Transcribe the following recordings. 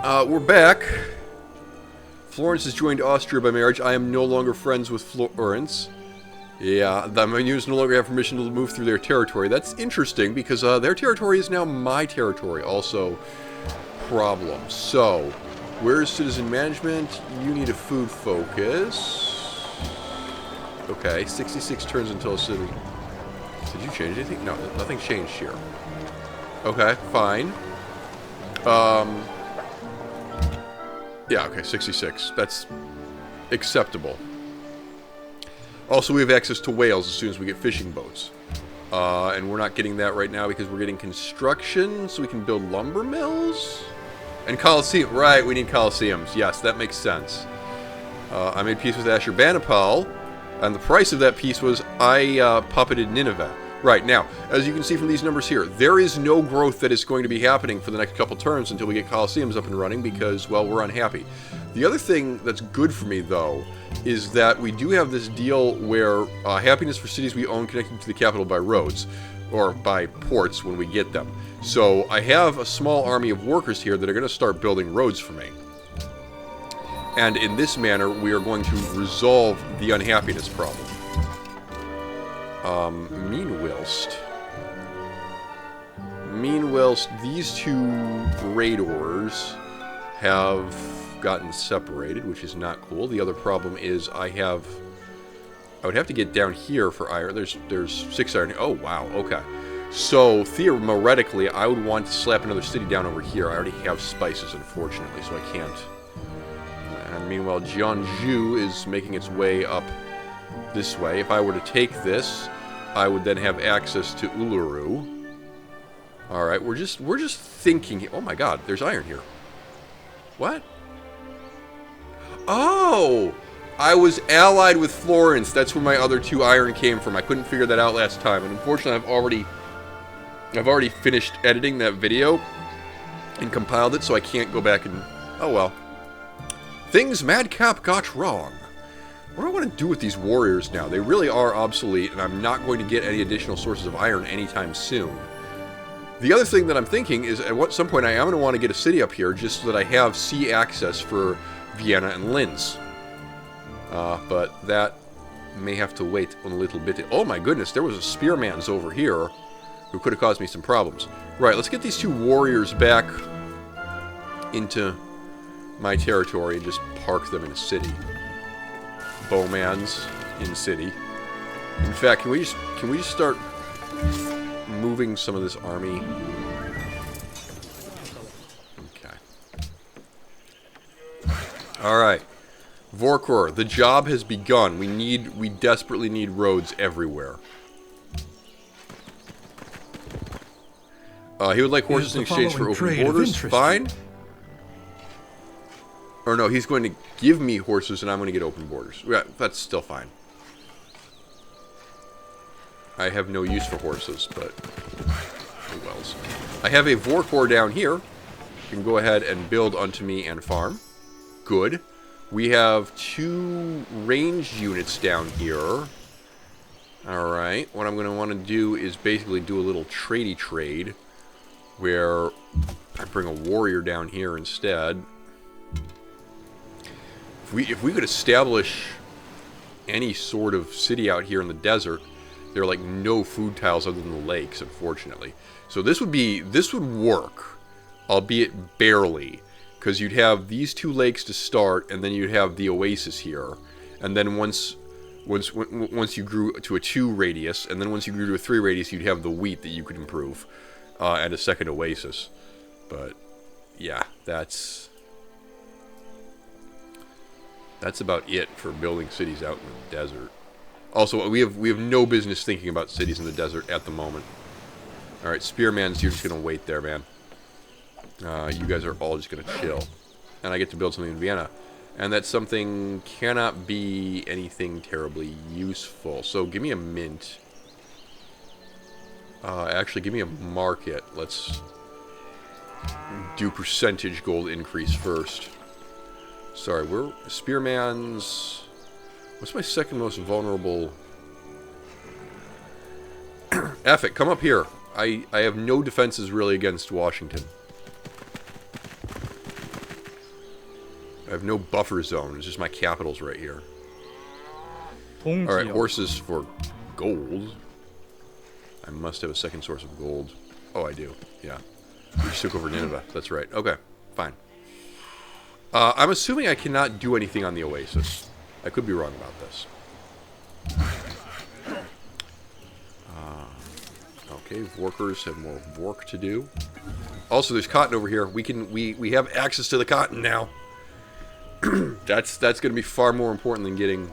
We're back. Florence has joined Austria by marriage. I am no longer friends with Florence. Yeah, the menus no longer have permission to move through their territory. That's interesting because their territory is now my territory. Also, problem. So, where's citizen management? You need a food focus. Okay, 66 turns until a city. Did you change anything? No, nothing changed here. Okay, fine. Yeah, okay, 66. That's acceptable. Also, we have access to whales as soon as we get fishing boats. And we're not getting that right now because we're getting construction, so we can build lumber mills? And Colosseum. Right, we need Colosseums. Yes, that makes sense. I made peace with Ashurbanipal, and the price of that peace was I puppeted Nineveh. Right, now, as you can see from these numbers here, there is no growth that is going to be happening for the next couple turns until we get Colosseums up and running because, well, we're unhappy. The other thing that's good for me, though, is that we do have this deal where happiness for cities we own connected to the capital by roads, or by ports when we get them. So I have a small army of workers here that are going to start building roads for me. And in this manner, we are going to resolve the unhappiness problem. Meanwhilst, these two raiders have gotten separated, which is not cool. The other problem is I would have to get down here for iron. There's 6 iron. Oh, wow, okay. So, theoretically, I would want to slap another city down over here. I already have spices, unfortunately, so I can't. And meanwhile, Jeonju is making its way up this way. If I were to take this, I would then have access to Uluru. Alright, we're just thinking. Oh my god, there's iron here. What? Oh! I was allied with Florence. That's where my other 2 iron came from. I couldn't figure that out last time. And unfortunately, I've already finished editing that video and compiled it, so I can't go back and... Oh well. Things Madcap got wrong. What do I want to do with these warriors now? They really are obsolete, and I'm not going to get any additional sources of iron anytime soon. The other thing that I'm thinking is, at some point, I am going to want to get a city up here just so that I have sea access for Vienna and Linz. But that may have to wait a little bit. Oh my goodness, there was a spearman's over here who could have caused me some problems. Right, let's get these 2 warriors back into my territory and just park them in a city. Bowman's in city. In fact, can we just start moving some of this army? Okay. All right. Vorkor, the job has begun. We desperately need roads everywhere. He would like horses in exchange for open borders. Fine. Or no, he's going to give me horses and I'm going to get open borders. Yeah, that's still fine. I have no use for horses, but oh wells. I have a Vorkor down here. You can go ahead and build unto me and farm. Good. We have 2 ranged units down here. Alright, what I'm going to want to do is basically do a little tradey trade where I bring a warrior down here instead. If we could establish any sort of city out here in the desert, there are like no food tiles other than the lakes, unfortunately. So this would work, albeit barely, because you'd have these 2 lakes to start, and then you'd have the oasis here, and then once you grew to a 2 radius, and then once you grew to a 3 radius, you'd have the wheat that you could improve, and a second oasis. But yeah, that's about it for building cities out in the desert. Also, we have no business thinking about cities in the desert at the moment. All right, Spearmans, you're just gonna wait there, man. You guys are all just gonna chill, and I get to build something in Vienna, and that something cannot be anything terribly useful. So give me a mint. Actually, give me a market. Let's do percentage gold increase first. Sorry, we're Spearman's. What's my second most vulnerable? Eff it, come up here. I have no defenses really against Washington. have no buffer zone. It's just my capital's right here. Punktio. Alright, horses for gold. I must have a second source of gold. Oh, I do. Yeah. We just took over Nineveh. That's right. Okay, fine. I'm assuming I cannot do anything on the Oasis. I could be wrong about this. Okay, workers have more work to do. Also, there's cotton over here. We have access to the cotton now. That's going to be far more important than getting.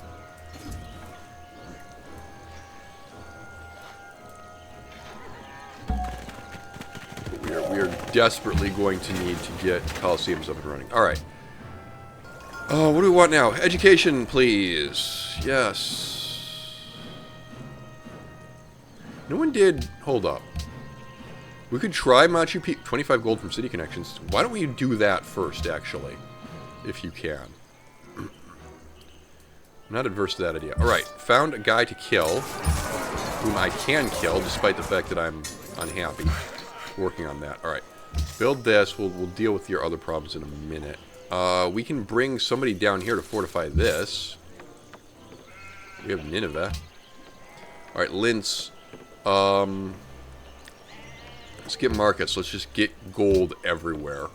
We are desperately going to need to get Colosseums up and running. All right. What do we want now? Education, please. Yes. No one did. Hold up. We could try Machu Picchu. 25 gold from city connections. Why don't we do that first, actually? If you can. I'm not adverse to that idea. Alright. Found a guy to kill. Whom I can kill, despite the fact that I'm unhappy. Working on that. Alright. Build this. We'll deal with your other problems in a minute. We can bring somebody down here to fortify this. We have Nineveh. Alright, Linz. Let's get markets. Let's just get gold everywhere.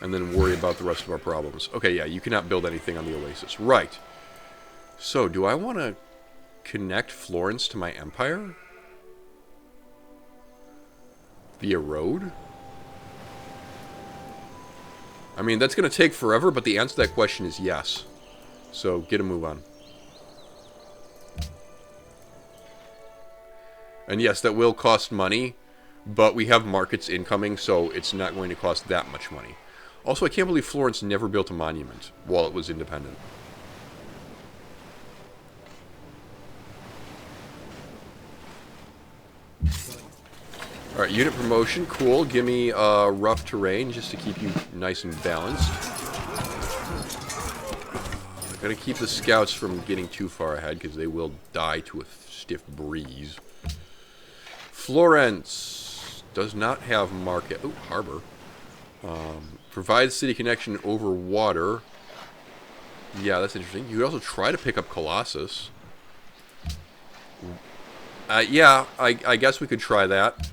And then worry about the rest of our problems. Okay, yeah, you cannot build anything on the Oasis. Right. So, do I want to connect Florence to my empire? Via road? I mean, that's going to take forever, but the answer to that question is yes. So, get a move on. And yes, that will cost money, but we have markets incoming, so it's not going to cost that much money. Also, I can't believe Florence never built a monument while it was independent. Alright, unit promotion, cool. Give me rough terrain just to keep you nice and balanced. Gotta keep the scouts from getting too far ahead because they will die to a stiff breeze. Florence does not have market. Oh, harbor. Provides city connection over water. Yeah, that's interesting. You could also try to pick up Colossus. Yeah, I guess we could try that.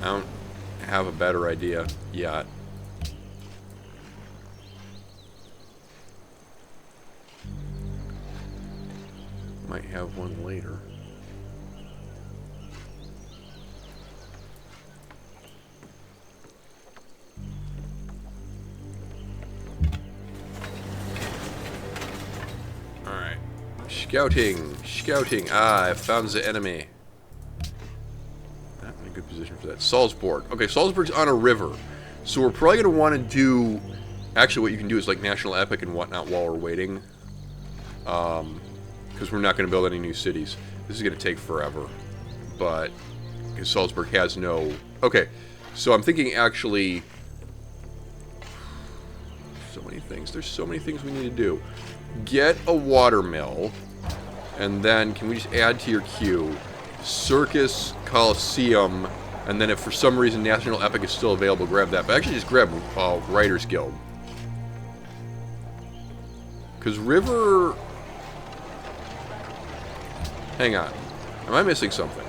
I don't have a better idea yet. Might have one later. Alright. Scouting. Scouting. Ah, I found the enemy. Not in a good position for that. Salzburg. Okay, Salzburg's on a river. So we're probably going to want to do... Actually, what you can do is like National Epic and whatnot while we're waiting. Because we're not going to build any new cities. This is going to take forever. But, because Salzburg has no... Okay, so I'm thinking actually... So many things. There's so many things we need to do. Get a watermill. And then, can we just add to your queue? Circus, Coliseum, and then if for some reason National Epic is still available, grab that. But actually just grab Writers Guild. Because River... Hang on. Am I missing something?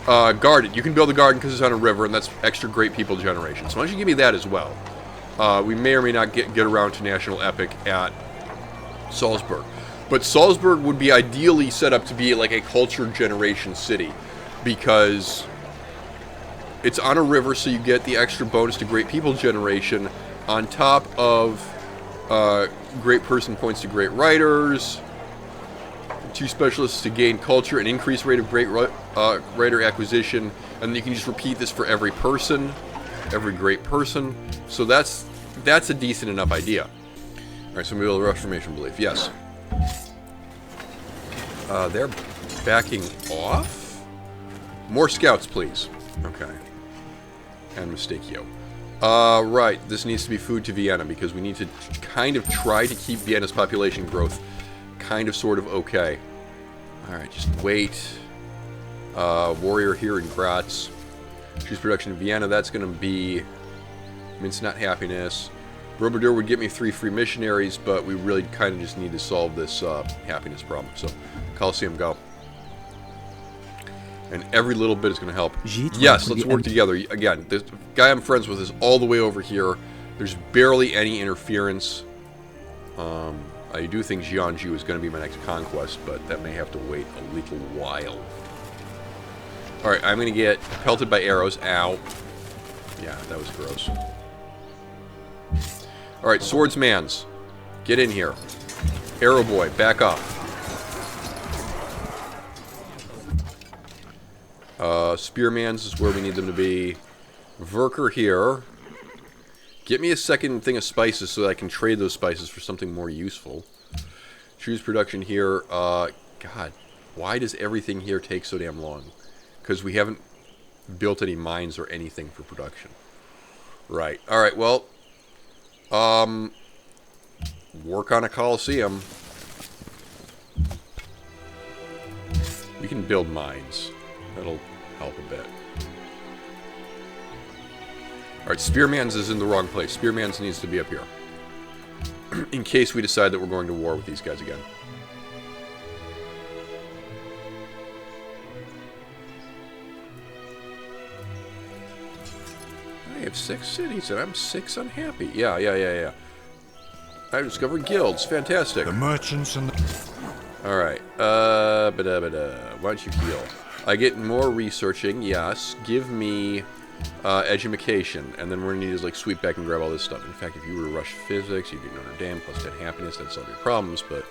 Garden. You can build a garden because it's on a river, and that's extra great people generation. So why don't you give me that as well? We may or may not get around to National Epic at Salzburg. But Salzburg would be ideally set up to be like a culture generation city. Because it's on a river, so you get the extra bonus to great people generation on top of great person points to great writers, 2 specialists to gain culture, an increased rate of great writer acquisition, and then you can just repeat this for every person, every great person. So that's a decent enough idea. Alright, so we build a Reformation belief. Yes. They're backing off? More scouts, please. Okay. And Mistakio. Right, this needs to be food to Vienna, because we need to kind of try to keep Vienna's population growth kind of sort of okay. Alright, just wait. Warrior here in Graz. Choose production in Vienna. That's going to be Mince not happiness. Robador would get me 3 free missionaries, but we really kind of just need to solve this happiness problem. So, Coliseum, go. And every little bit is going to help. Yes, let's work together. Again, this guy I'm friends with is all the way over here. There's barely any interference. I do think Jianzhu is going to be my next conquest, but that may have to wait a little while. Alright, I'm going to get pelted by arrows. Ow. Yeah, that was gross. Alright, swordsmans. Get in here. Arrow boy, back up. Spearmans is where we need them to be. Verker here. Get me a second thing of spices so that I can trade those spices for something more useful. Choose production here. God, why does everything here take so damn long? Because we haven't built any mines or anything for production. Right. Alright, well. Work on a Coliseum. We can build mines. That'll help a bit. Alright, Spearman's is in the wrong place. Spearman's needs to be up here. In case we decide that we're going to war with these guys again. I have 6 cities and I'm 6 unhappy. Yeah. I discovered guilds. Fantastic. The merchants and the... Alright. Why don't you heal? I get more researching, yes. Give me education, and then we're gonna need to like sweep back and grab all this stuff. In fact, if you were to rush physics, you get Notre Dame plus 10 happiness, that'd solve your problems, but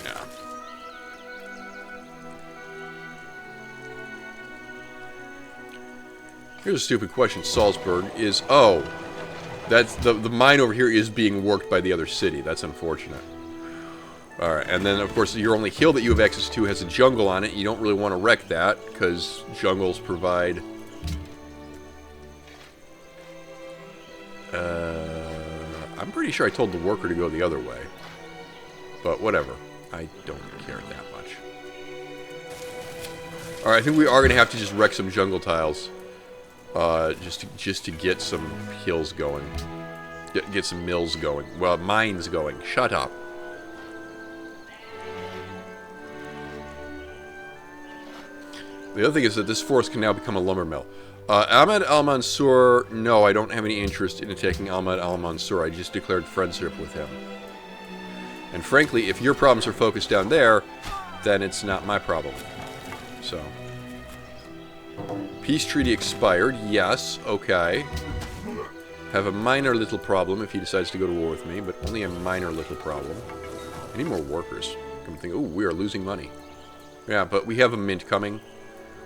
yeah. Here's a stupid question. Salzburg is that's the mine over here is being worked by the other city. That's unfortunate. Alright, and then, of course, your only hill that you have access to has a jungle on it. You don't really want to wreck that, because jungles provide... I'm pretty sure I told the worker to go the other way. But whatever. I don't care that much. Alright, I think we are going to have to just wreck some jungle tiles. Just to get some hills going. Get some mills going. Well, mines going. Shut up. The other thing is that this forest can now become a lumber mill. Ahmed Al-Mansur, no, I don't have any interest in attacking Ahmed Al-Mansur. I just declared friendship with him. And frankly, if your problems are focused down there, then it's not my problem. So. Peace treaty expired. Yes, okay. Have a minor little problem if he decides to go to war with me, but only a minor little problem. I need more workers. Come think, ooh, we are losing money. Yeah, but we have a mint coming.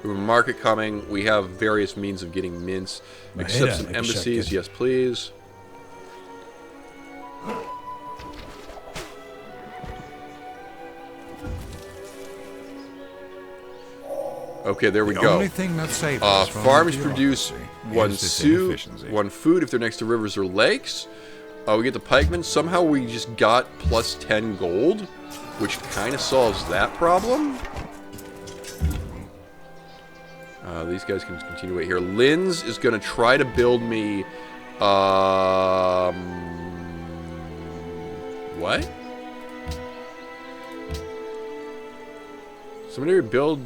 We have a market coming. We have various means of getting mints. Accept some embassies. Yes, please. Okay, there we go. Only thing that saves us from farms the produce bureaucracy one food if they're next to rivers or lakes. We get the pikemen. Somehow we just got plus 10 gold, which kind of solves that problem. These guys can continue wait here. Linz is going to try to build me... what? Somebody build...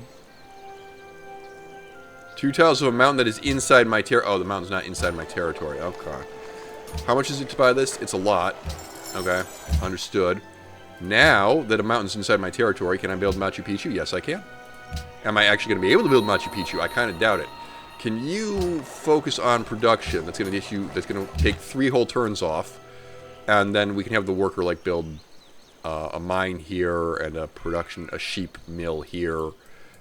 2 tiles of a mountain that is inside my territory. Oh, the mountain's not inside my territory. Okay. How much is it to buy this? It's a lot. Okay. Understood. Now that a mountain's inside my territory, can I build Machu Picchu? Yes, I can. Am I actually going to be able to build Machu Picchu? I kind of doubt it. Can you focus on production? That's going to get you. That's going to take 3 whole turns off, and then we can have the worker like build a mine here and a sheep mill here.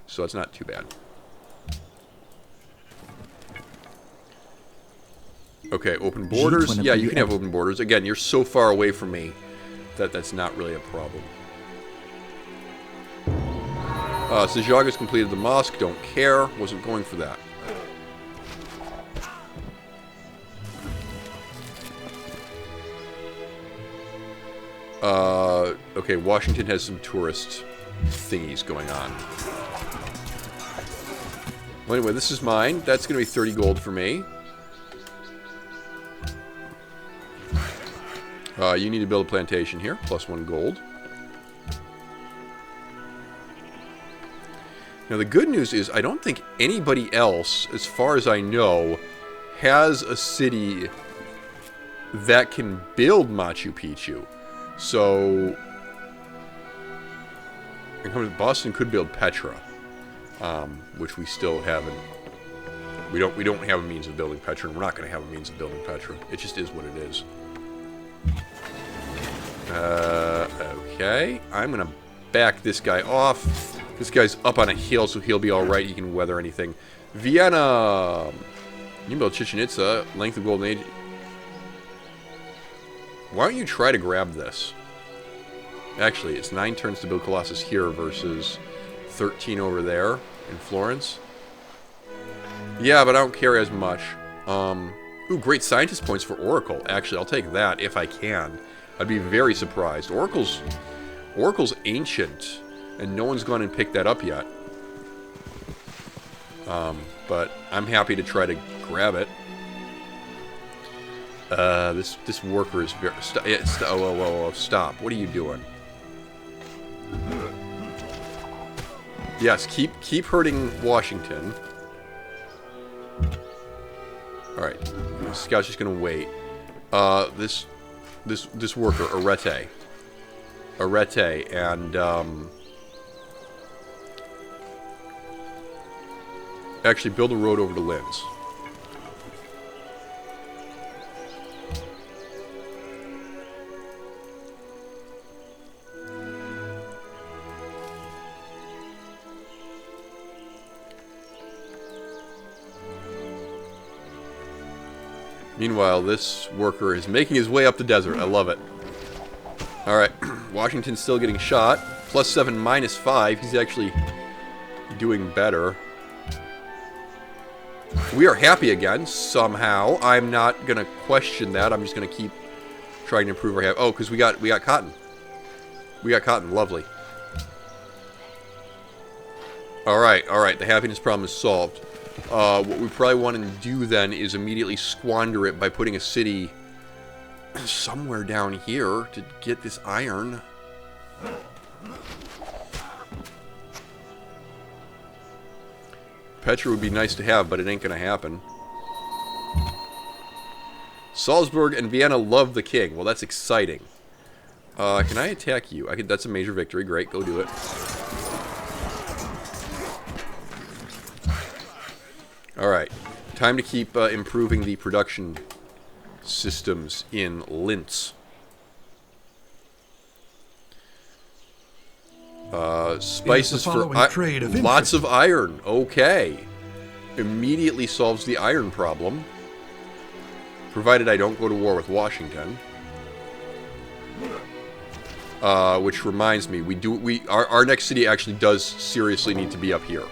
So it's not too bad. Okay, open borders. Yeah, you can have open borders. Again, you're so far away from me that that's not really a problem. Sejaga's completed the mosque. Don't care. Wasn't going for that. Okay, Washington has some tourist thingies going on. Well, anyway, this is mine. That's going to be 30 gold for me. You need to build a plantation here. Plus 1 gold. Now, the good news is I don't think anybody else, as far as I know, has a city that can build Machu Picchu. So, Boston could build Petra, which we still haven't. We don't have a means of building Petra, and we're not going to have a means of building Petra. It just is what it is. Okay, I'm going to back this guy off. This guy's up on a hill, so he'll be alright. He can weather anything. Vienna! You can build Chichen Itza. Length of Golden Age. Why don't you try to grab this? Actually, it's 9 turns to build Colossus here versus 13 over there in Florence. Yeah, but I don't care as much. Ooh, great scientist points for Oracle. Actually, I'll take that if I can. I'd be very surprised. Oracle's ancient, and no one's gone and picked that up yet. But I'm happy to try to grab it. This worker is very... Stop. What are you doing? Yes, keep hurting Washington. Alright. Scout's just gonna wait. This worker, Arete, and actually build a road over to Linz. Meanwhile, this worker is making his way up the desert. I love it. Alright, Washington's still getting shot. +7, -5. He's actually doing better. We are happy again, somehow. I'm not going to question that. I'm just going to keep trying to improve our happiness. Oh, because we got cotton. We got cotton. Lovely. Alright. The happiness problem is solved. What we probably want to do then is immediately squander it by putting a city somewhere down here to get this iron. Petra would be nice to have, but it ain't going to happen. Salzburg and Vienna love the king. Well, that's exciting. Can I attack you? That's a major victory. Great, go do it. Alright, time to keep improving the production systems in Linz. Spices for lots of iron. Okay. Immediately solves the iron problem. Provided I don't go to war with Washington. Which reminds me, our next city actually does seriously need to be up here.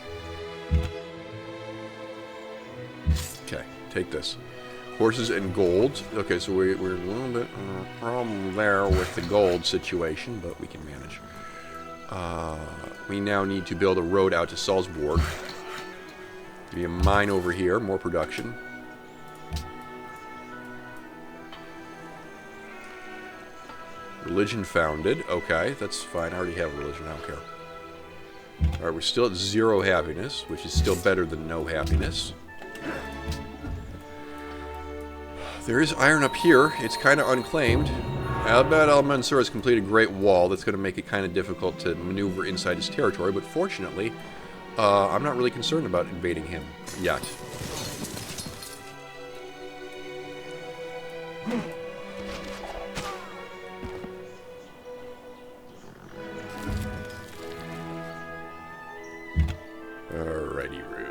Okay, take this. Horses and gold. Okay, so we're a little bit problem there with the gold situation, but we can manage. We now need to build a road out to Salzburg. Give me a mine over here, more production. Religion founded. Okay, that's fine. I already have a religion. I don't care. Alright, we're still at 0 happiness, which is still better than no happiness. There is iron up here. It's kind of unclaimed. Albert al-Mansur has completed a great wall. That's going to make it kind of difficult to maneuver inside his territory, but fortunately, I'm not really concerned about invading him yet. Alrighty-roo.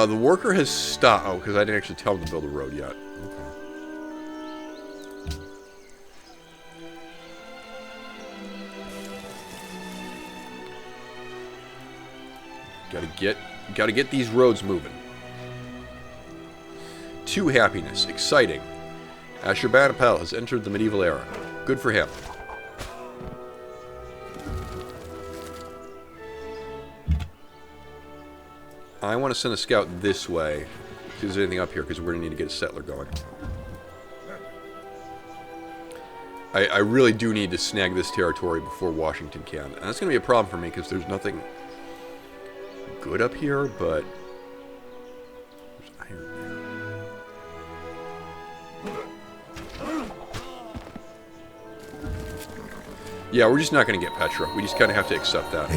The worker has stopped. Oh, because I didn't actually tell him to build a road yet. Okay. Gotta get these roads moving. 2 happiness. Exciting. Ashurbanipal has entered the medieval era. Good for him. I want to send a scout this way. See if there's anything up here, because we're going to need to get a settler going. I really do need to snag this territory before Washington can. And that's going to be a problem for me, because there's nothing good up here, but... there's iron there. Yeah, we're just not going to get Petra. We just kind of have to accept that.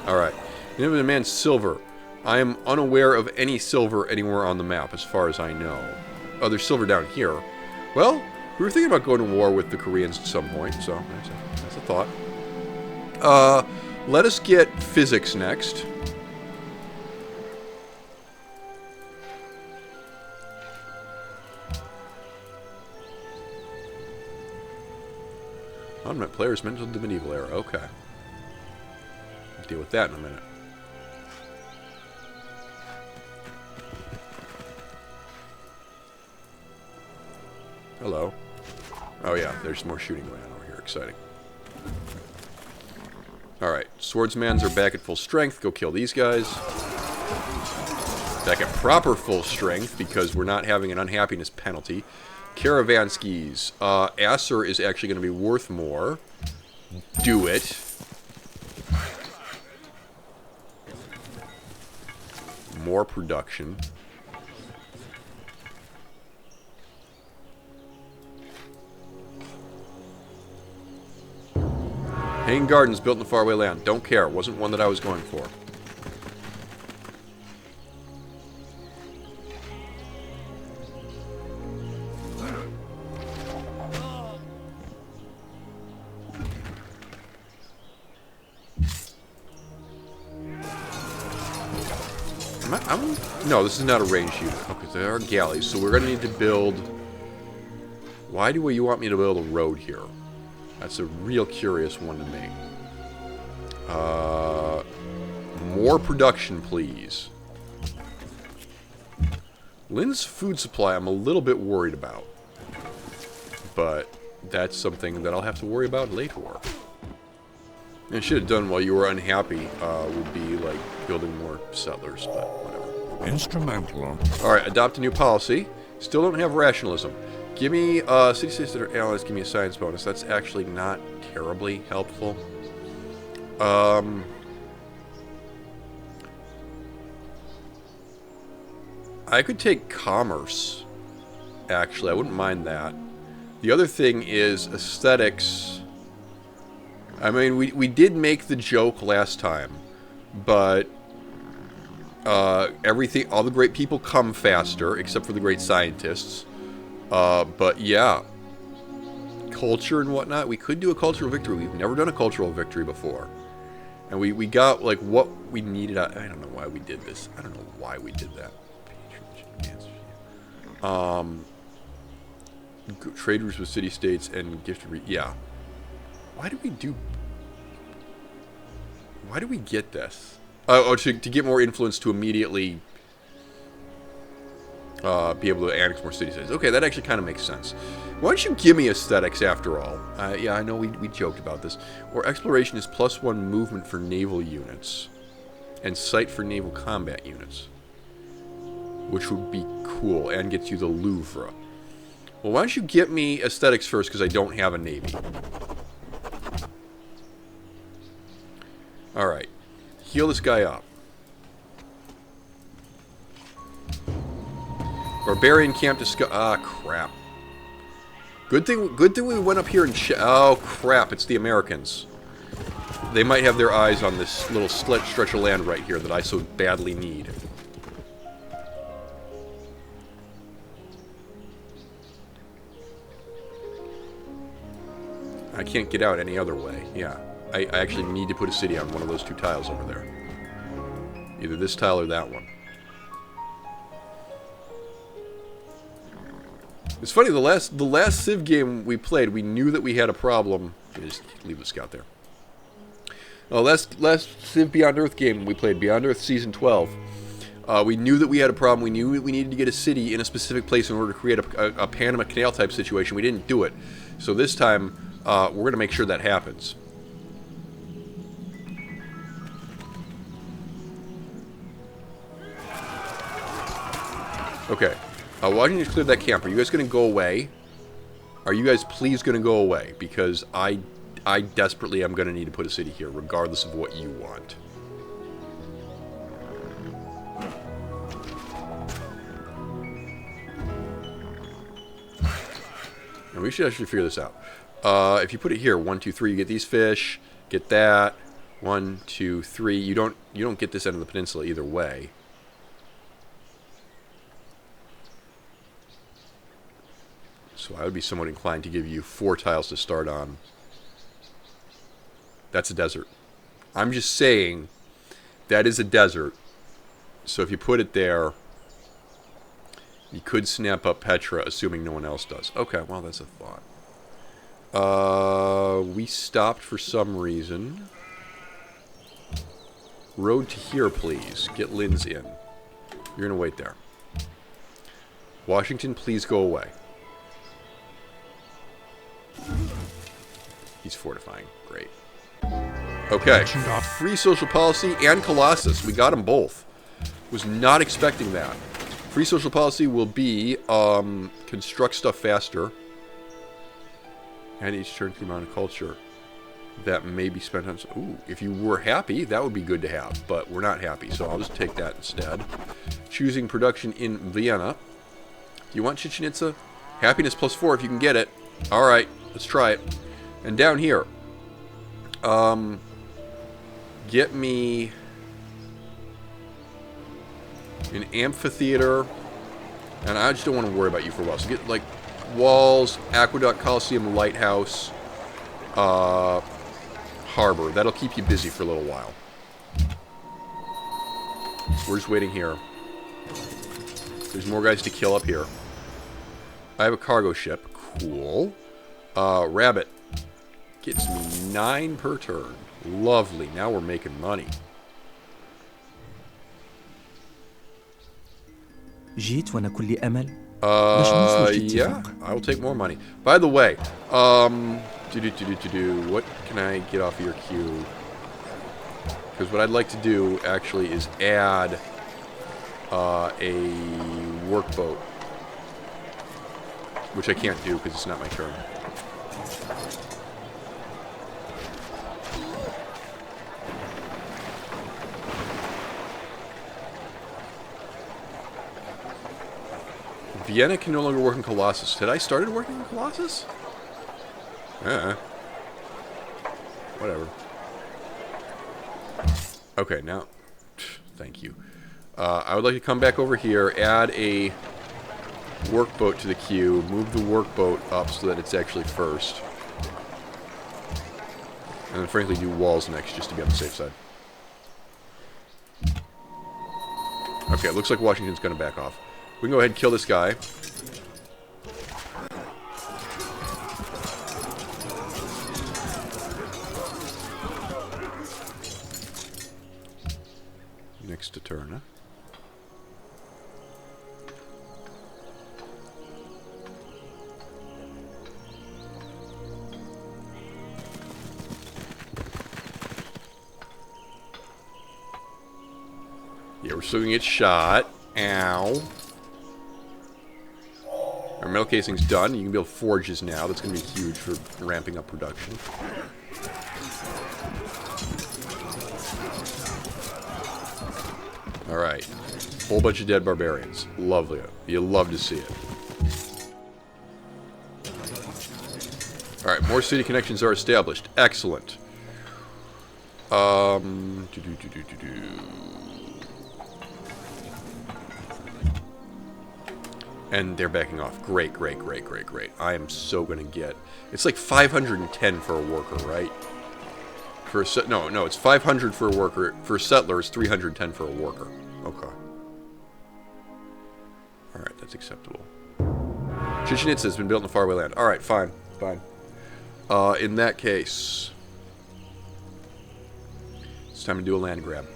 Alright. The name of the man's silver. I am unaware of any silver anywhere on the map, as far as I know. Oh, there's silver down here. Well, we were thinking about going to war with the Koreans at some point, so that's a thought. Let us get physics next. Unmet players mentioned the medieval era. Okay. We'll deal with that in a minute. Hello. Oh yeah, there's more shooting going on over here. Exciting. Alright, swordsmans are back at full strength. Go kill these guys. Back at proper full strength, because we're not having an unhappiness penalty. Caravanskis. Acer is actually going to be worth more. Do it. More production. Hanging Gardens built in a faraway land. Don't care. Wasn't one that I was going for. No, this is not a ranged unit. Okay, there are galleys, so we're going to need to build... Why do you want me to build a road here? That's a real curious one to me. More production, please. Lynn's food supply I'm a little bit worried about. But that's something that I'll have to worry about later. And I should have done while you were unhappy would be like building more settlers, but whatever. Instrumental. Alright, adopt a new policy. Still don't have rationalism. Give me city-states that are allies, give me a science bonus. That's actually not terribly helpful. I could take commerce. Actually, I wouldn't mind that. The other thing is aesthetics. I mean, we did make the joke last time, but everything, all the great people come faster, except for the great scientists. But yeah, culture and whatnot. We could do a cultural victory. We've never done a cultural victory before, and we got like what we needed. I don't know why we did this. I don't know why we did that. Traders with city-states and gifted. Yeah. Why do we do? Why do we get this? Oh, to get more influence to immediately be able to annex more city-states. Okay, that actually kind of makes sense. Why don't you give me aesthetics after all? Yeah, I know we joked about this. Or exploration is +1 movement for naval units. And sight for naval combat units. Which would be cool, and gets you the Louvre. Well, why don't you get me aesthetics first, because I don't have a navy. Alright. Heal this guy up. Barbarian camp to ah, crap. Good thing we went up here and oh, crap, it's the Americans. They might have their eyes on this little stretch of land right here that I so badly need. I can't get out any other way. Yeah. I actually need to put a city on one of those two tiles over there. Either this tile or that one. It's funny, the last Civ game we played, we knew that we had a problem. Just leave the scout there. Last Civ Beyond Earth game we played, Beyond Earth Season 12. We knew that we had a problem. We knew that we needed to get a city in a specific place in order to create a Panama Canal type situation. We didn't do it. So this time, we're going to make sure that happens. Okay. Washington's cleared that camp. Are you guys going to go away? Are you guys please going to go away? Because I desperately am going to need to put a city here, regardless of what you want. And we should actually figure this out. If you put it here, 1, 2, 3, you get these fish, get that. 1, 2, 3. You don't get this end of the peninsula either way. So I would be somewhat inclined to give you 4 tiles to start on. That's a desert. I'm just saying that is a desert. So if you put it there, you could snap up Petra, assuming no one else does. Okay, well, that's a thought. We stopped for some reason. Road to here, please. Get Linz in. You're going to wait there. Washington, please go away. He's fortifying. Great. Okay. Free social policy and Colossus. We got them both. Was not expecting that. Free social policy will be construct stuff faster. And each turn the amount of culture that may be spent on... Ooh, if you were happy, that would be good to have. But we're not happy, so I'll just take that instead. Choosing production in Vienna. Do you want Chichen Itza? Happiness +4 if you can get it. Alright, let's try it. And down here, get me an amphitheater, and I just don't want to worry about you for a while. So get like walls, aqueduct, coliseum, lighthouse, harbor. That'll keep you busy for a little while. We're just waiting here. There's more guys to kill up here. I have a cargo ship. Cool. Rabbit gets me 9 per turn. Lovely. Now we're making money. جيت وأنا كل أمل. Yeah, I will take more money. By the way, what can I get off of your queue? Because what I'd like to do, actually, is add a workboat. Which I can't do because it's not my turn. Vienna can no longer work in Colossus. Had I started working in Colossus? Whatever. Okay, now... Thank you. I would like to come back over here, add a workboat to the queue, move the workboat up so that it's actually first. And then frankly do walls next, just to be on the safe side. Okay, it looks like Washington's going to back off. We can go ahead and kill this guy. Next to turn, huh? Yeah, we're still gonna get shot. Ow. Our metal casing's done. You can build forges now. That's gonna be huge for ramping up production. Alright. Whole bunch of dead barbarians. Lovely. You love to see it. Alright, more city connections are established. Excellent. And they're backing off. Great, great, great, great, great. I am so going to get... It's like 510 for a worker, right? For a no, it's 500 for a worker. For a settler, it's 310 for a worker. Okay. Alright, that's acceptable. Chichen Itza has been built in the faraway land. Alright, fine, fine. In that case... It's time to do a land grab.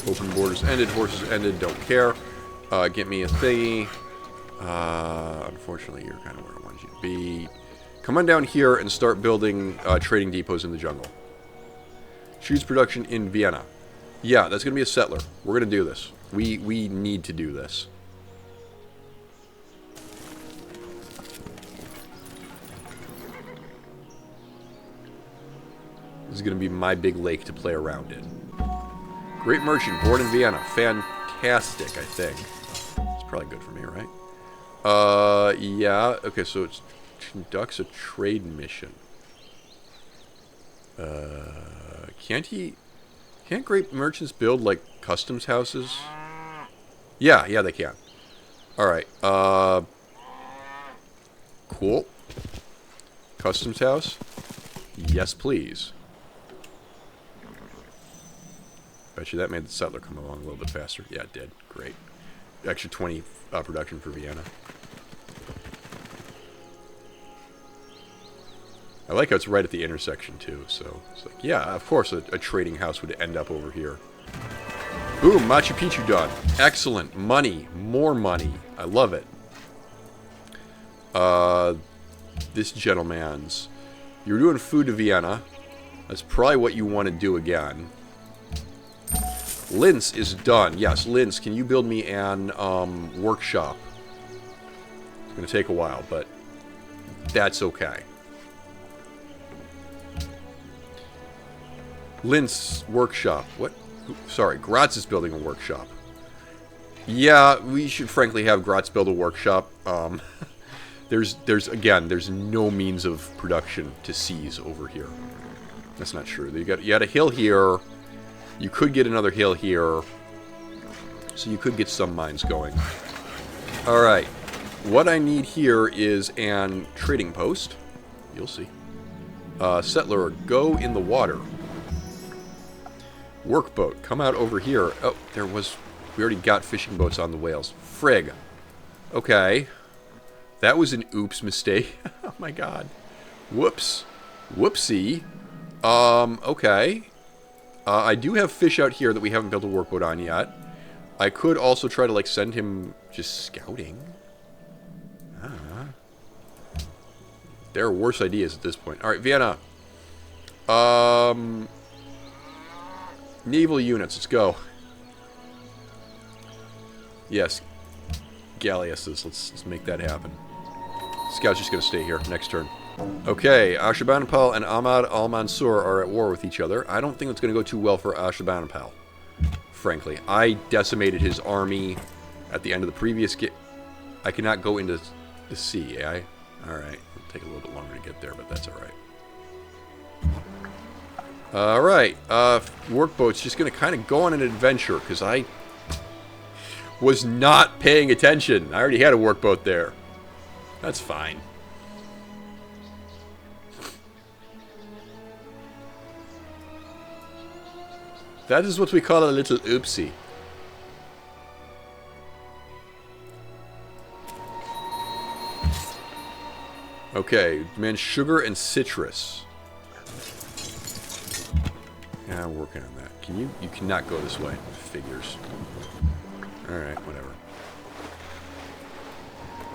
Open borders ended, horses ended, don't care. Get me a thingy. Unfortunately, you're kind of where I wanted you to be. Come on down here and start building trading depots in the jungle. Cheese production in Vienna. Yeah, that's going to be a settler. We're going to do this. We need to do this. This is going to be my big lake to play around in. Great merchant, born in Vienna. Fantastic, I think. It's probably good for me, right? Yeah. Okay, so it conducts a trade mission. Can't great merchants build, like, customs houses? Yeah, they can. Alright, cool. Customs house? Yes, please. Bet you that made the settler come along a little bit faster. Yeah, it did. Great. Extra 20 production for Vienna. I like how it's right at the intersection, too. So, it's like, yeah, of course a trading house would end up over here. Boom, Machu Picchu done. Excellent. Money. More money. I love it. This gentleman's... You're doing food to Vienna. That's probably what you want to do again. Linz is done. Yes, Linz, can you build me an workshop? It's going to take a while, but that's okay. Linz workshop. What? Sorry, Graz is building a workshop. Yeah, we should frankly have Graz build a workshop. There's no means of production to seize over here. That's not true. You had a hill here. You could get another hill here. So you could get some mines going. Alright. What I need here is an trading post. You'll see. Settler, go in the water. Workboat, come out over here. Oh, we already got fishing boats on the whales. Frig. Okay. That was an oops mistake. Oh my god. Whoops. Whoopsie. Okay. I do have fish out here that we haven't built a workboat on yet. I could also try to, like, send him just scouting. There are worse ideas at this point. Alright, Vienna. Naval units, let's go. Yes. Galleasses, let's make that happen. Scout's just going to stay here. Next turn. Okay, Ashurbanipal and Ahmad al-Mansur are at war with each other. I don't think it's going to go too well for Ashurbanipal, frankly. I decimated his army at the end of the previous game. I cannot go into the sea, eh? Alright, it'll take a little bit longer to get there, but that's alright. Alright, workboat's just going to kind of go on an adventure, because I was not paying attention. I already had a workboat there. That's fine. That is what we call a little oopsie. Okay, demand sugar and citrus. Yeah, I'm working on that. Can you cannot go this way. Figures. Alright, whatever.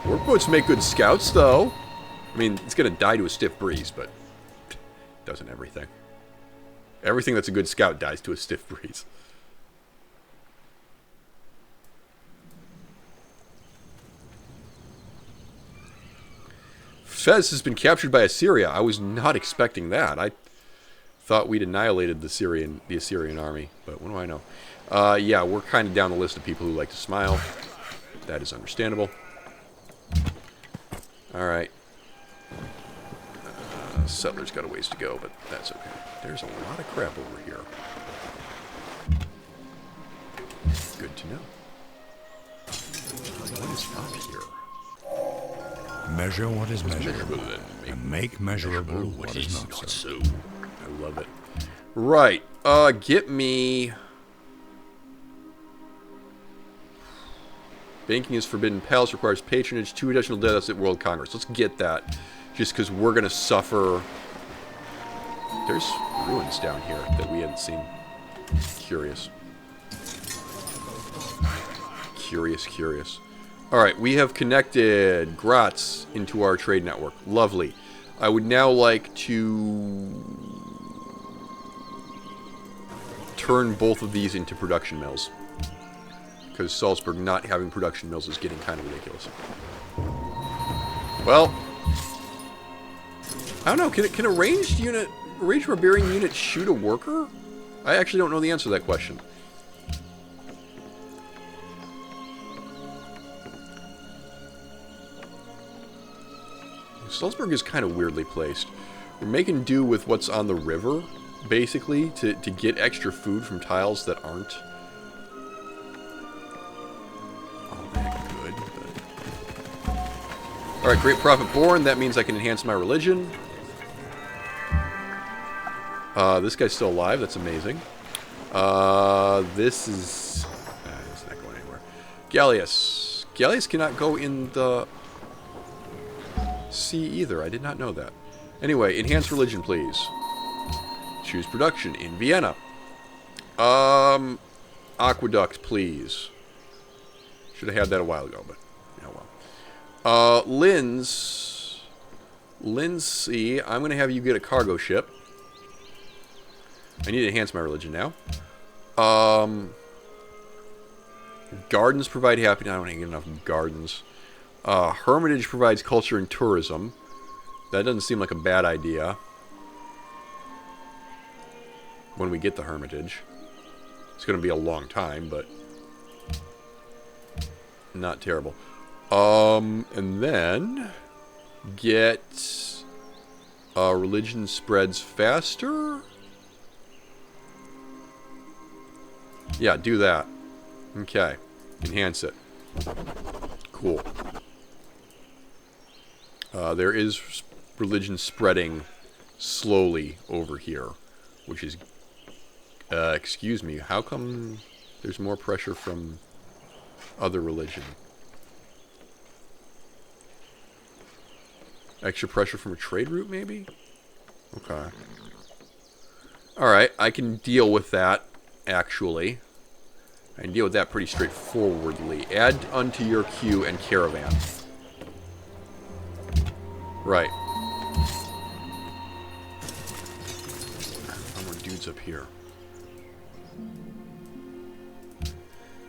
Workboats make good scouts, though. I mean, it's gonna die to a stiff breeze, but doesn't everything. Everything that's a good scout dies to a stiff breeze. Fez has been captured by Assyria. I was not expecting that. I thought we'd annihilated the Assyrian army, but what do I know? Yeah, we're kind of down the list of people who like to smile. That is understandable. Alright. Settler's got a ways to go, but that's okay. There's a lot of crap over here. Good to know. What is up here? Measure what is measurable, and make measurable what is not so. I love it. Right. Get me... Banking is forbidden. Palace requires patronage. 2 additional deaths at World Congress. Let's get that. Just because we're going to suffer... There's ruins down here that we hadn't seen. Curious. Curious. Alright, we have connected Graz into our trade network. Lovely. I would now like to turn both of these into production mills. Because Salzburg not having production mills is getting kind of ridiculous. Well, I don't know. Can a ranged barbarian unit shoot a worker? I actually don't know the answer to that question. Salzburg is kind of weirdly placed. We're making do with what's on the river, basically, to get extra food from tiles that aren't all that good. But... Alright, Great Prophet Born. That means I can enhance my religion. This guy's still alive. That's amazing. This is... it's not going anywhere. Gallius. Gallius cannot go in the... sea either. I did not know that. Anyway, enhance religion, please. Choose production in Vienna. Aqueduct, please. Should have had that a while ago, but oh well. Lindsay, I'm going to have you get a cargo ship. I need to enhance my religion now. Gardens provide happiness. I don't get enough gardens. Hermitage provides culture and tourism. That doesn't seem like a bad idea. When we get the Hermitage. It's going to be a long time, but not terrible. And then get religion spreads faster. Yeah, do that. Okay. Enhance it. Cool. There is religion spreading slowly over here, which is... excuse me, how come there's more pressure from other religion? Extra pressure from a trade route, maybe? Okay. Alright, I can deal with that, actually. I can deal with that pretty straightforwardly. Add unto your queue and caravan. Right. Oh, more dudes up here.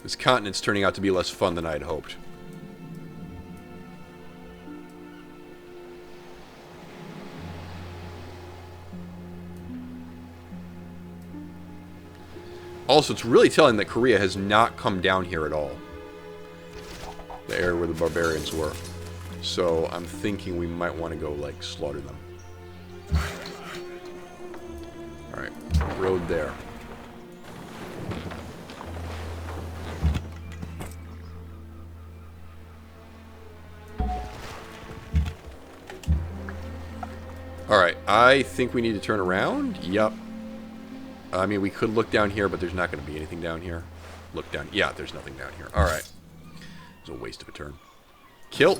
This continent's turning out to be less fun than I had hoped. Also, it's really telling that Korea has not come down here at all. The area where the barbarians were. So, I'm thinking we might want to go, like, slaughter them. Alright, road there. Alright, I think we need to turn around. Yup. I mean, we could look down here, but there's not going to be anything down here. Look down. Yeah, there's nothing down here. Alright. It was a waste of a turn. Kill.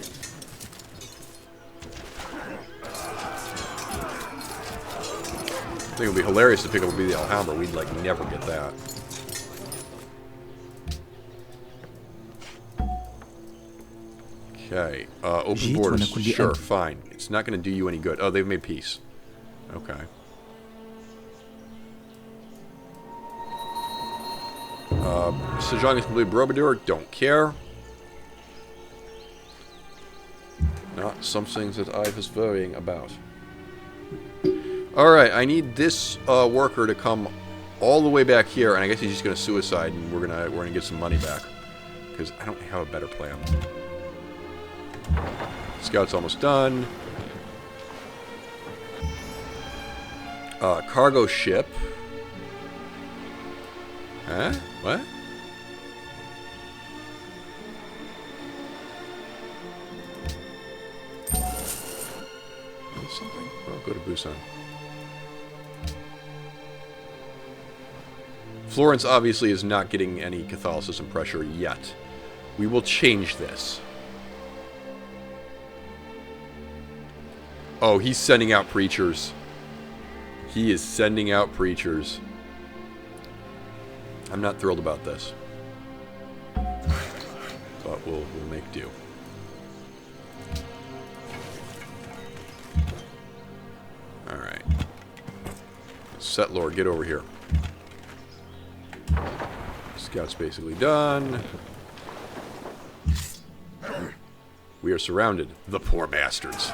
I think it would be hilarious to pick up the Alhambra. We'd, like, never get that. Okay. Open borders. Sure, fine. It's not going to do you any good. Oh, they've made peace. Okay. Sejong is completely Borobudur. Don't care. Not something that I was worrying about. Alright, I need this worker to come all the way back here, and I guess he's just gonna suicide, and we're gonna get some money back. Because I don't have a better plan. Scout's almost done. Cargo ship. Huh? What? Something? I'll go to Busan. Florence obviously is not getting any Catholicism pressure yet. We will change this. Oh, he's sending out preachers. He is sending out preachers. I'm not thrilled about this. But we'll make do. Settler, get over here. Scout's basically done. We are surrounded. The poor bastards.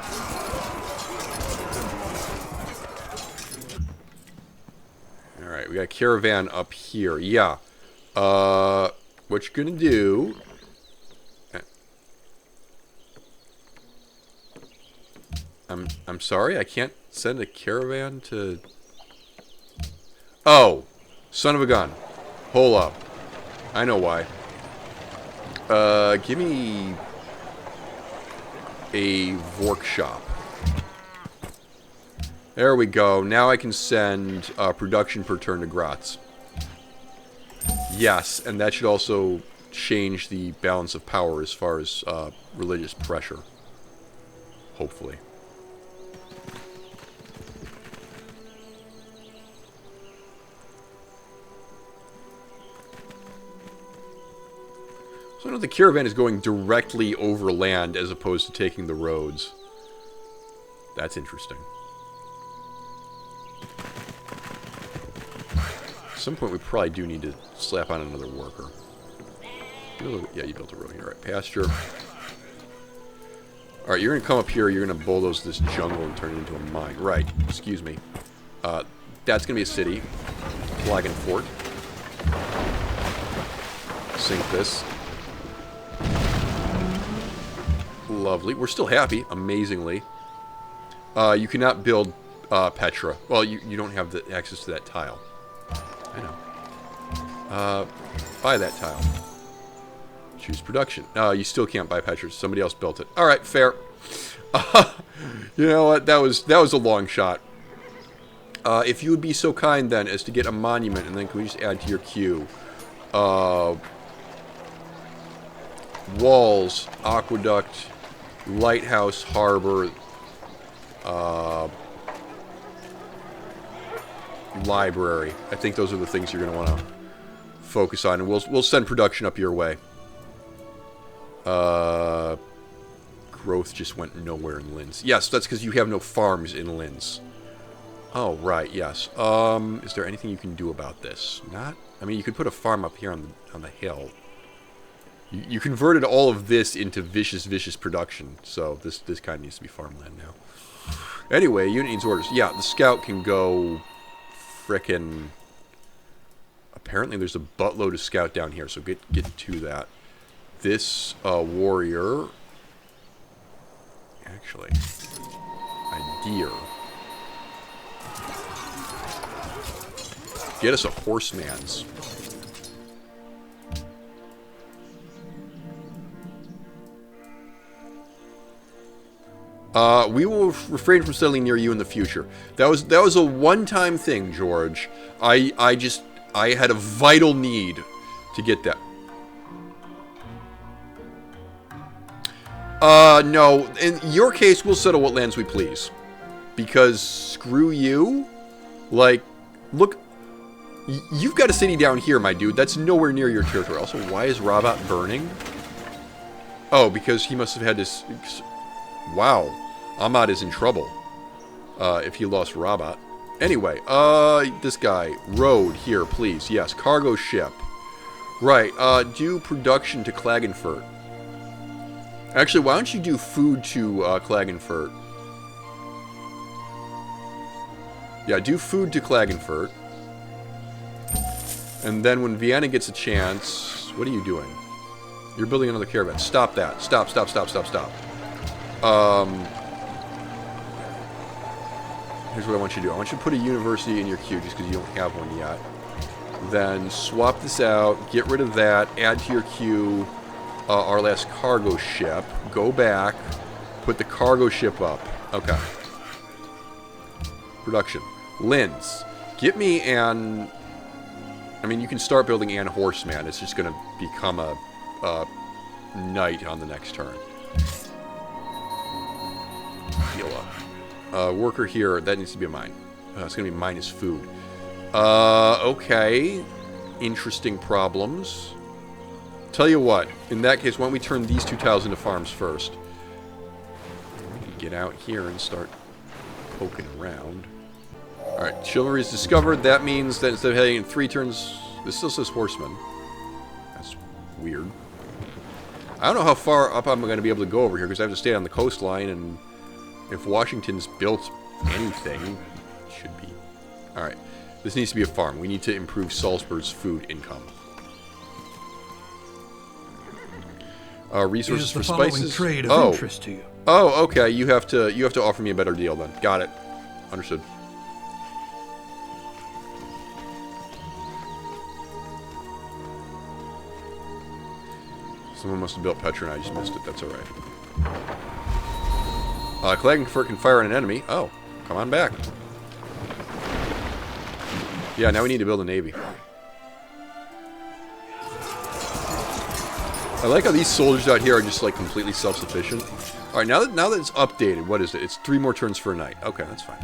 Alright, we got a caravan up here. Yeah. What you're gonna do... I'm sorry, I can't send a caravan to... Oh! Son of a gun. Hold up. I know why. Give me... a workshop. There we go. Now I can send production per turn to Graz. Yes, and that should also change the balance of power as far as religious pressure. Hopefully. So I know the caravan is going directly overland as opposed to taking the roads. That's interesting. At some point we probably do need to slap on another worker. Yeah, you built a road here. Alright, pasture. Alright, you're going to come up here, you're going to bulldoze this jungle and turn it into a mine. Right, excuse me. That's going to be a city. Klagenfurt. Sink this. Lovely. We're still happy, amazingly. You cannot build Petra. Well, you don't have the access to that tile. I know. Buy that tile. Choose production. You still can't buy Petra. Somebody else built it. Alright, fair. You know what? That was a long shot. If you would be so kind, then, as to get a monument, and then can we just add to your queue? Walls, aqueduct, lighthouse, harbor, library. I think those are the things you're going to want to focus on, and we'll send production up your way. Growth just went nowhere in Linz. Yes, that's because you have no farms in Linz. Oh, right, yes. Is there anything you can do about this? Not? I mean, you could put a farm up here on the hill. You converted all of this into vicious production, so this kind of needs to be farmland now. Anyway, unit needs orders. Yeah, the scout can go frickin'... Apparently there's a buttload of scout down here, so get to that. This warrior... Actually... Idea. Get us a horseman's. We will refrain from settling near you in the future. That was a one-time thing, George. I had a vital need to get that. No. In your case, we'll settle what lands we please. Because screw you. Like, look, you've got a city down here, my dude. That's nowhere near your territory. Also, why is Rabat burning? Oh, because he must have had this... Wow. Ahmad is in trouble. If he lost Rabat. Anyway, this guy. Road here, please. Yes, cargo ship. Right, do production to Klagenfurt. Actually, why don't you do food to Klagenfurt? Yeah, do food to Klagenfurt. And then when Vienna gets a chance... What are you doing? You're building another caravan. Stop that. Stop. Here's what I want you to do. I want you to put a university in your queue just because you don't have one yet. Then swap this out. Get rid of that. Add to your queue our last cargo ship. Go back. Put the cargo ship up. Okay. Production. Linz. Get me an... I mean, you can start building an horseman. It's just going to become a knight on the next turn. Heal up. Worker here. That needs to be a mine. It's going to be minus food. Okay. Interesting problems. Tell you what. In that case, why don't we turn these 2 tiles into farms first? We can get out here and start poking around. Alright, chivalry is discovered. That means that instead of heading in 3 turns... This still says horsemen. That's weird. I don't know how far up I'm going to be able to go over here, because I have to stay on the coastline, and if Washington's built anything, it should be. Alright, this needs to be a farm. We need to improve Salzburg's food income. Resources for spices. Trade of interest to you? Oh, okay. You have to offer me a better deal then. Got it. Understood. Someone must have built Petra and I just missed it. That's alright. Klagenfurt can fire on an enemy. Oh, come on back. Yeah, now we need to build a navy. I like how these soldiers out here are just like completely self-sufficient. Alright, now that it's updated, what is it? It's 3 more turns for a night. Okay, that's fine.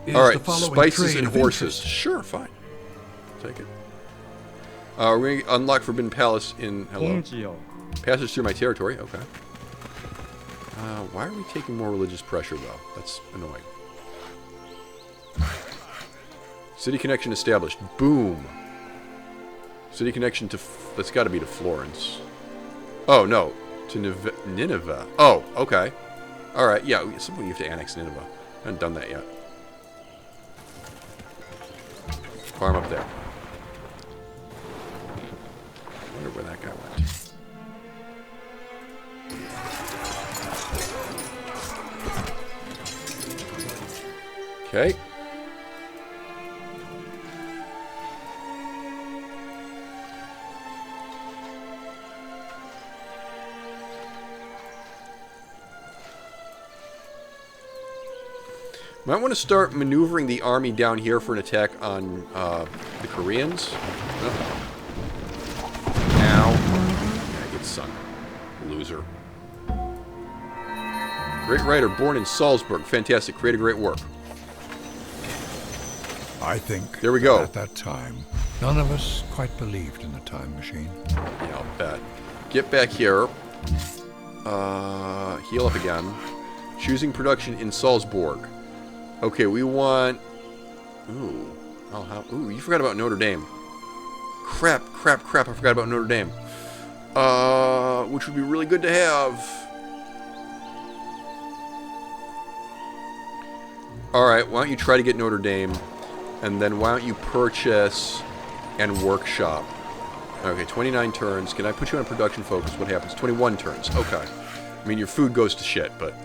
Alright, spices and horses. Sure, fine. Take it. We're going to unlock Forbidden Palace in... Hello. Passage through my territory. Okay. Why are we taking more religious pressure, though? That's annoying. City connection established. Boom. City connection to... That's got to be to Florence. Oh, no. To Nineveh. Oh, okay. Alright, yeah. At some point you have to annex Nineveh. I haven't done that yet. Farm up there. I wonder where that guy went. Okay. Might want to start maneuvering the army down here for an attack on the Koreans. Oh. Ow. Yeah, get sunk. Loser. Great writer, born in Salzburg. Fantastic. Created great work. I think there we go. At that time, none of us quite believed in the time machine. Yeah, I'll bet. Get back here. Heal up again. Choosing production in Salzburg. Okay, we want... Ooh. Ooh, you forgot about Notre Dame. Crap, I forgot about Notre Dame. Which would be really good to have. Alright, why don't you try to get Notre Dame, and then why don't you purchase and workshop. Okay, 29 turns. Can I put you on production focus? What happens? 21 turns. Okay. I mean, your food goes to shit, but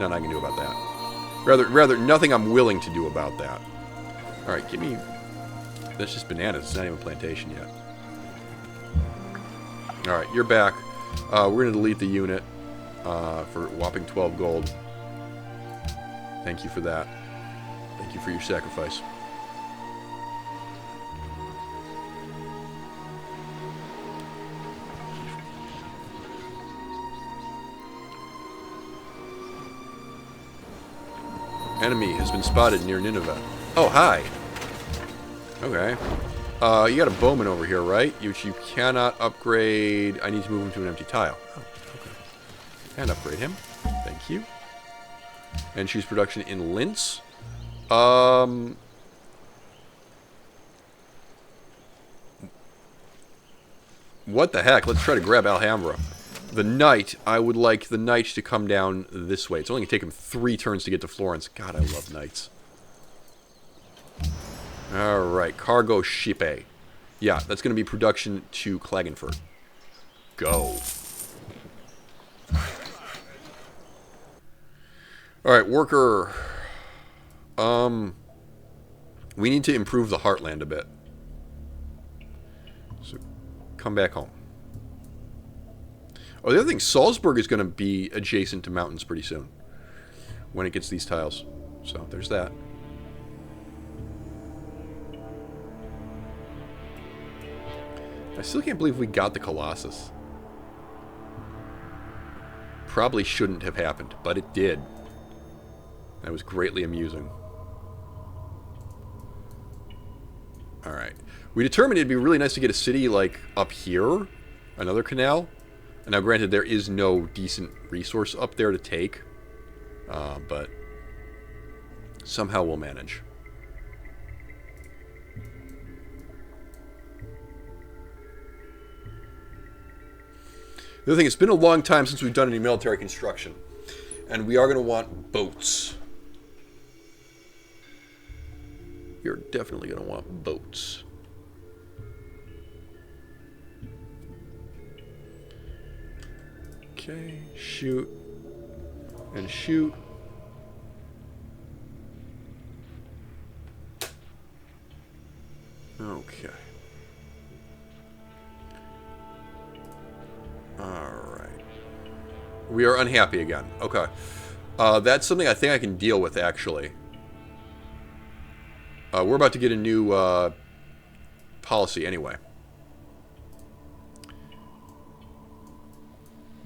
nothing I can do about that. Rather, nothing I'm willing to do about that. Alright, give me... That's just bananas. It's not even a plantation yet. Alright, you're back. We're going to delete the unit for whopping 12 gold. Thank you for that. Thank you for your sacrifice. Enemy has been spotted near Nineveh. Oh, hi. Okay. You got a bowman over here, right? Which you cannot upgrade. I need to move him to an empty tile. Oh, okay. And upgrade him. Thank you. And choose production in Linz. What the heck? Let's try to grab Alhambra. The knight, I would like the knight to come down this way. It's only going to take him 3 turns to get to Florence. God, I love knights. Alright, cargo shippe. Yeah, that's going to be production to Klagenfurt. Go. Alright, worker. We need to improve the heartland a bit. So, come back home. Oh, the other thing, Salzburg is going to be adjacent to mountains pretty soon. When it gets these tiles. So, there's that. I still can't believe we got the Colossus. Probably shouldn't have happened, but it did. That was greatly amusing. Alright. We determined it'd be really nice to get a city, like, up here. Another canal. Now, granted, there is no decent resource up there to take, but somehow we'll manage. The other thing, it's been a long time since we've done any military construction, and we are going to want boats. You're definitely going to want boats. Okay, shoot, and shoot. Okay. Alright. We are unhappy again. Okay. That's something I think I can deal with, actually. We're about to get a new policy anyway.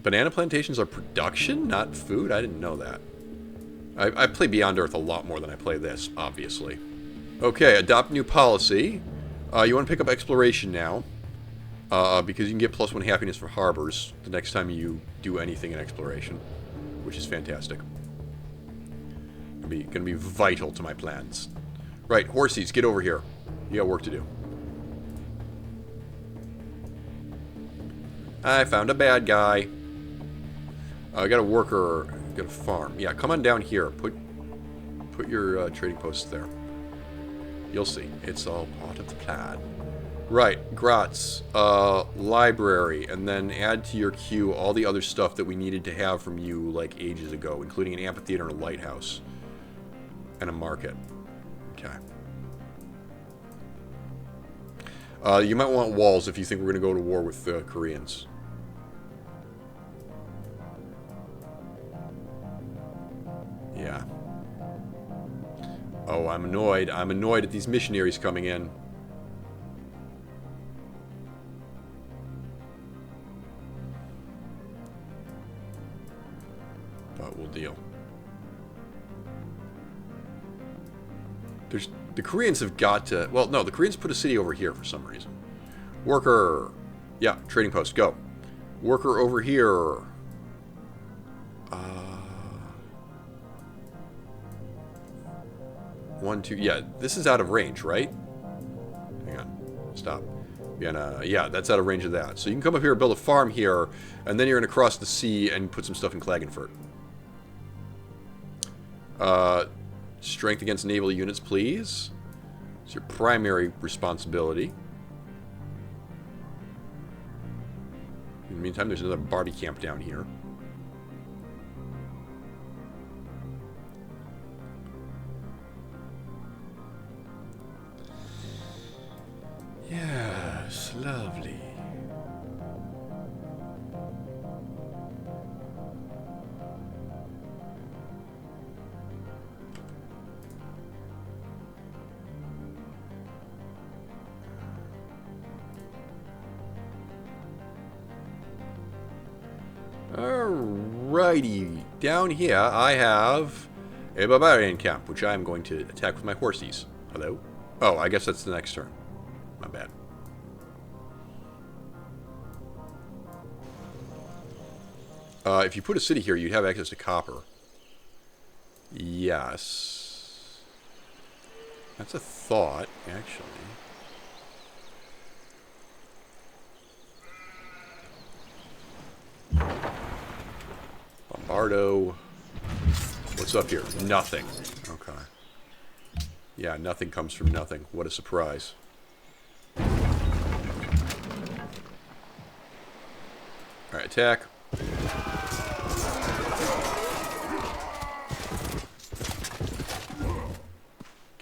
Banana plantations are production, not food? I didn't know that. I play Beyond Earth a lot more than I play this, obviously. Okay, adopt new policy. You want to pick up exploration now. Because you can get +1 happiness for harbors the next time you do anything in exploration. Which is fantastic. Gonna be vital to my plans. Right, horsies, get over here. You got work to do. I found a bad guy. I got a worker, got a farm. Yeah, come on down here. Put your trading posts there. You'll see. It's all part of the plan. Right, Gratz, library, and then add to your queue all the other stuff that we needed to have from you, like, ages ago, including an amphitheater and a lighthouse. And a market. Okay. You might want walls if you think we're going to go to war with the Koreans. Yeah. Oh, I'm annoyed. I'm annoyed at these missionaries coming in. But we'll deal. The Koreans have got to... Well, no, the Koreans put a city over here for some reason. Worker. Yeah, trading post, go. Worker over here. 1, 2... Yeah, this is out of range, right? Hang on. Stop. Yeah, that's out of range of that. So you can come up here and build a farm here, and then you're going to cross the sea and put some stuff in Klagenfurt. Strength against naval units, please. It's your primary responsibility. In the meantime, there's another Barbie camp down here. Yes, lovely. Alrighty, down here I have a barbarian camp, which I am going to attack with my horsies. Hello? Oh, I guess that's the next turn. My bad. If you put a city here, you'd have access to copper. Yes. That's a thought, actually. Bombardo. What's up here? Nothing. Okay. Yeah, nothing comes from nothing. What a surprise. Alright, attack.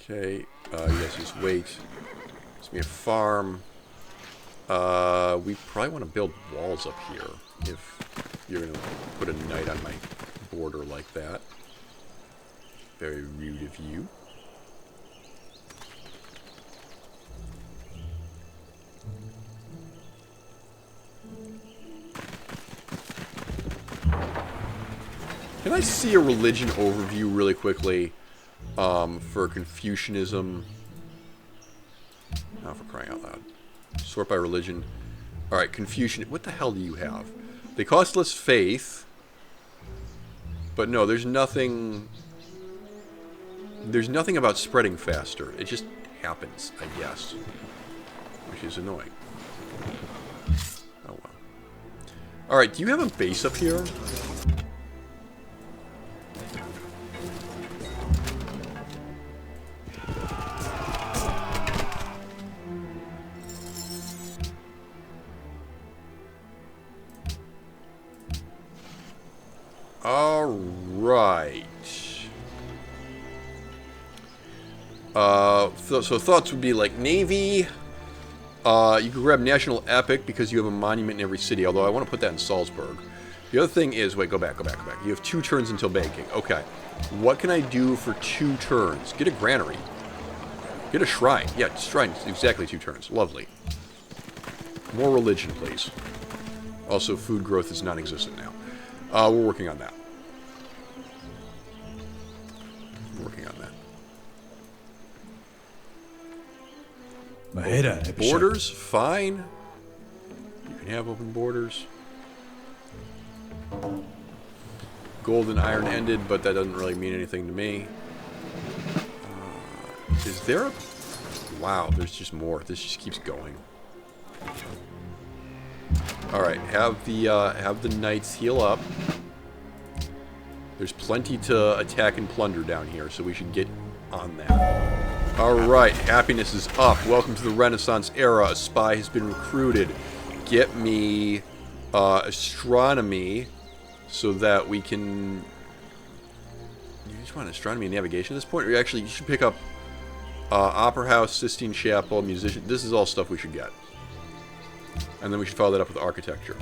Okay. You guys just wait. It's me a farm. We probably want to build walls up here if you're going to put a knight on my border like that. Very rude of you. Can I see a religion overview really quickly for Confucianism? Oh, for crying out loud. Sort by religion. Alright, Confucian. What the hell do you have? They cost less faith. But no, there's nothing... There's nothing about spreading faster. It just happens, I guess. Which is annoying. Oh well. Alright, do you have a base up here? Alright. So thoughts would be like Navy. You could grab National Epic because you have a monument in every city, although I want to put that in Salzburg. The other thing is, wait, go back. You have 2 turns until banking. Okay. What can I do for 2 turns? Get a granary. Get a shrine. Yeah, shrine. Exactly 2 turns. Lovely. More religion, please. Also, food growth is non-existent now. We're working on that. Borders, fine. You can have open borders. Gold and iron ended, but that doesn't really mean anything to me. Is there a... Wow, there's just more. This just keeps going. Alright, have the knights heal up. There's plenty to attack and plunder down here, so we should get on that. Alright, happiness is up. Welcome to the Renaissance era. A spy has been recruited. Get me astronomy so that we can... You just want astronomy and navigation at this point? Or you should pick up Opera House, Sistine Chapel, musician. This is all stuff we should get. And then we should follow that up with architecture.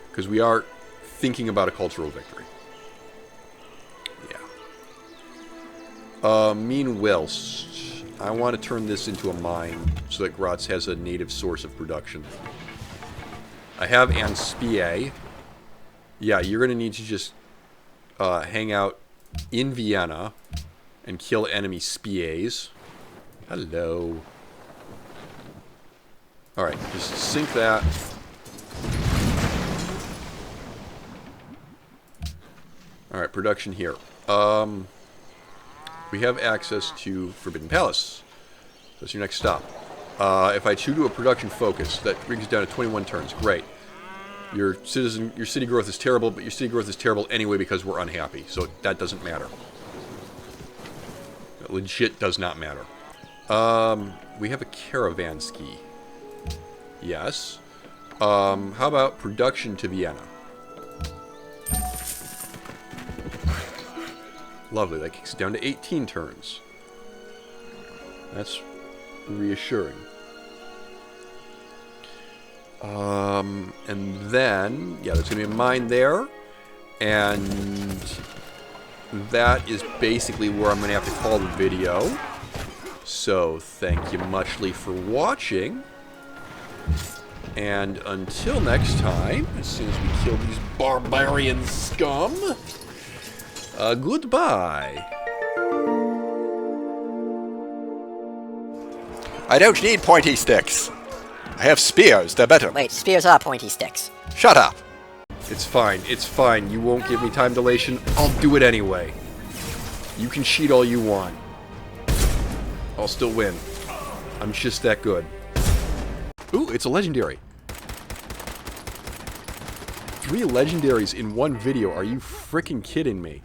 Because we are thinking about a cultural victory. Yeah. Meanwhile, I want to turn this into a mine so that Graz has a native source of production. I have Anspie. Yeah, you're going to need to just hang out in Vienna and kill enemy spies. Hello. Alright, just sink that. Alright, production here. We have access to Forbidden Palace. That's your next stop. If I choose to a production focus, that brings down to 21 turns. Great. Your city growth is terrible, but your city growth is terrible anyway because we're unhappy. So that doesn't matter. That legit does not matter. We have a Caravansky. Yes. How about production to Vienna? Lovely, that kicks it down to 18 turns. That's reassuring. And then, yeah, there's going to be a mine there. And that is basically where I'm going to have to call the video. So, thank you muchly for watching. And until next time, as soon as we kill these barbarian scum, goodbye. I don't need pointy sticks. I have spears, they're better. Wait, spears are pointy sticks. Shut up. It's fine, it's fine. You won't give me time dilation. I'll do it anyway. You can cheat all you want. I'll still win. I'm just that good. Ooh, it's a legendary. 3 legendaries in one video. Are you freaking kidding me?